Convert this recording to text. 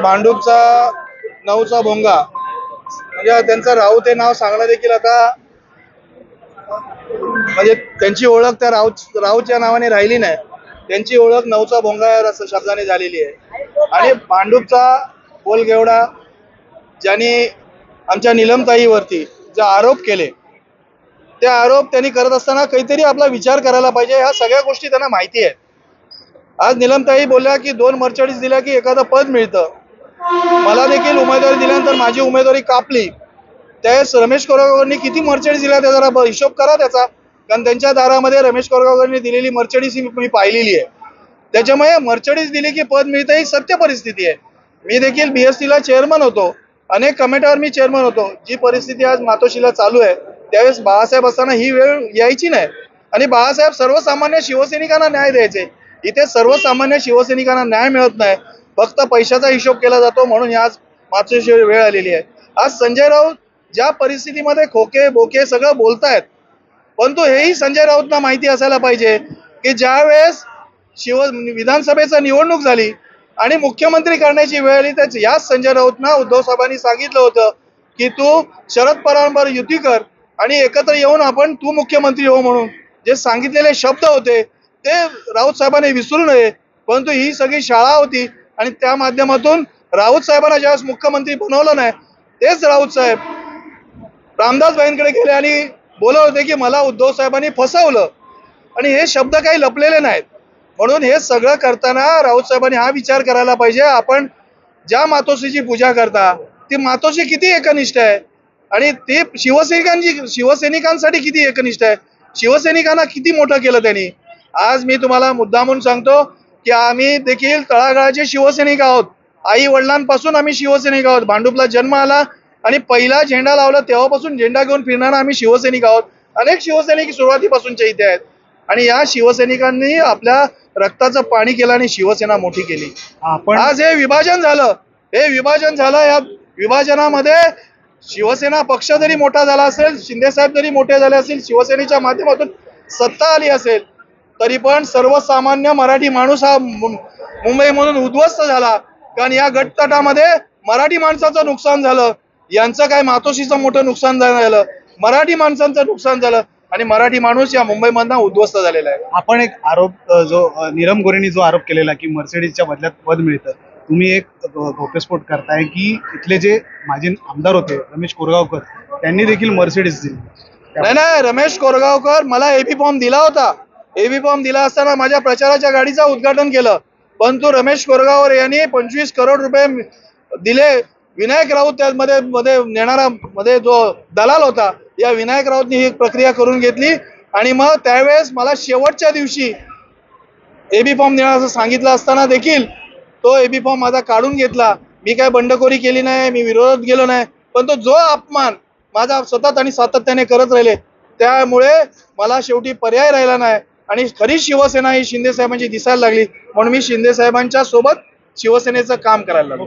भांडूपचा 9चा भोंगा म्हणजे त्यांचं राऊत हे नाव सांगणं देखील आता म्हणजे त्यांची ओळख त्या राऊतच्या नावाने राहिली नाही। त्यांची ओळख 9चा भोंगा या शब्दाने झालेली आहे। आणि भांडूपचा बोलगेवडा ज्यांनी आमच्या नीलमताईवरती जे आरोप केले ते आरोप त्यांनी करत असताना काहीतरी आपला विचार करायला पाहिजे। ह्या सगळ्या गोष्टी त्यांना माहिती आहेत। आज नीलमताई बोलल्या की 2 मर्चडीज दिल्या की एखादं पद मिळतं। मला देखील उमेदवारी दिल्यानंतर माझी उमेदवारी कापली त्यावेळेस रमेश कोरगावकरांनी किती मर्चडीज दिल्या त्या जरा हिशोब करा त्याचा, कारण त्यांच्या दारामध्ये रमेश कोरगावकरांनी दिलेली मर्चडीज मी पाहिलेली आहे। त्याच्यामुळे मर्चडीज दिली की पद मिळतं ही सत्य परिस्थिती आहे। मी देखील बीएसटीला चेअरमन होतो, अनेक कमिट्यावर मी चेअरमन होतो। जी परिस्थिती आज मातोश्रीला चालू आहे त्यावेळेस बाळासाहेब असताना ही वेळ यायची नाही आणि बाळासाहेब सर्वसामान्य शिवसैनिकांना न्याय द्यायचे। इथे सर्वसामान्य शिवसैनिकांना न्याय मिळत नाही, फक्त पैशाचा हिशोब केला जातो, म्हणून आज मातोश्रीची वेळ आलेली आहे। आज संजय राऊत ज्या परिस्थितीमध्ये खोके बोके सगळं बोलतायत, परंतु हेही संजय राऊतना माहिती असायला पाहिजे की ज्या वेळेस विधानसभेची निवडणूक झाली आणि मुख्यमंत्री करण्याची वेळ आली तर याच संजय राऊतना उद्धव साहेबांनी सांगितलं होतं की तू शरद पवारांबरोबर युती कर आणि एकत्र येऊन आपण तू मुख्यमंत्री हो म्हणून जे सांगितलेले शब्द होते ते राऊत साहेबांनी विसरू नये। परंतु ही सगळी शाळा होती आणि त्या माध्यमातून राऊत साहेबांना ज्यावेळेस मुख्यमंत्री बनवलं नाही तेच राऊत साहेब रामदास भाईंकडे गेले आणि बोलत होते की मला उद्धव साहेबांनी फसवलं आणि हे शब्द काही लपलेले नाहीत। म्हणून हे सगळं करताना राऊत साहेबांनी हा विचार करायला पाहिजे, आपण ज्या मातोश्रीची पूजा करता ती मातोश्री किती एकनिष्ठ आहे आणि ती शिवसैनिकांसाठी किती एकनिष्ठ आहे, शिवसैनिकांना किती मोठं केलं त्यांनी। आज मी तुम्हाला मुद्दामून सांगतो की आम्ही देखील तळागाळाचे शिवसैनिक आहोत। आई वडिलांपासून आम्ही शिवसैनिक आहोत। भांडूपला जन्म आला आणि पहिला झेंडा लावला तेव्हापासून झेंडा घेऊन फिरणारा आम्ही शिवसैनिक आहोत। अनेक शिवसैनिक सुरुवातीपासूनच्या इथे आहेत आणि या शिवसैनिकांनी आपल्या रक्ताचं पाणी केलं आणि शिवसेना मोठी केली। आज हे विभाजन झालं, या विभाजनामध्ये शिवसेना पक्ष जरी मोठा झाला असेल, शिंदे साहेब जरी मोठे झाले असतील, शिवसेनेच्या माध्यमातून सत्ता आली असेल, तरी पण सर्वसामान्य मराठी माणूस हा मुंबईमधून उद्ध्वस्त झाला, कारण या गटतटामध्ये मराठी माणसाचं नुकसान झालं। यांचं काय मातोश्रीचं मोठं नुकसान झालं, मराठी माणसांचं नुकसान झालं आणि मराठी माणूस या मुंबईमधनं उद्ध्वस्त झालेला आहे। आपण एक आरोप जो नीलम गोरेंनी जो आरोप केलेला की मर्सिडीजच्या बदल्यात पद मिळतं, तुम्ही एक घोकस्फोट करताय की इथले जे माजी आमदार होते रमेश कोरगावकर त्यांनी देखील मर्सिडीज दिली। नाही, रमेश कोरगावकर मला एबी फॉर्म दिला होता। एबी फॉर्म दिला असताना माझ्या प्रचाराच्या गाडीचं उद्घाटन केलं, परंतु रमेश कोरगावकर यांनी 25 करोड रुपये दिले। विनायक राऊत त्यामध्ये नेणारा मध्ये जो दलाल होता, या विनायक राऊतनी ही प्रक्रिया करून घेतली आणि मग त्यावेळेस मला शेवटच्या दिवशी एबी फॉर्म देणार असं सांगितलं असताना देखील तो एबी फॉर्म माझा काढून घेतला। मी काय बंडखोरी केली नाही, मी विरोधात गेलो नाही, पण तो जो अपमान माझा सतत आणि सातत्याने करत राहिले त्यामुळे मला शेवटी पर्याय राहिला नाही आणि खरी शिवसेना ही शिंदे साहेबांची दिसायला लागली, म्हणून मी शिंदे साहेबांच्या सोबत शिवसेनेचं काम करायला लागलो।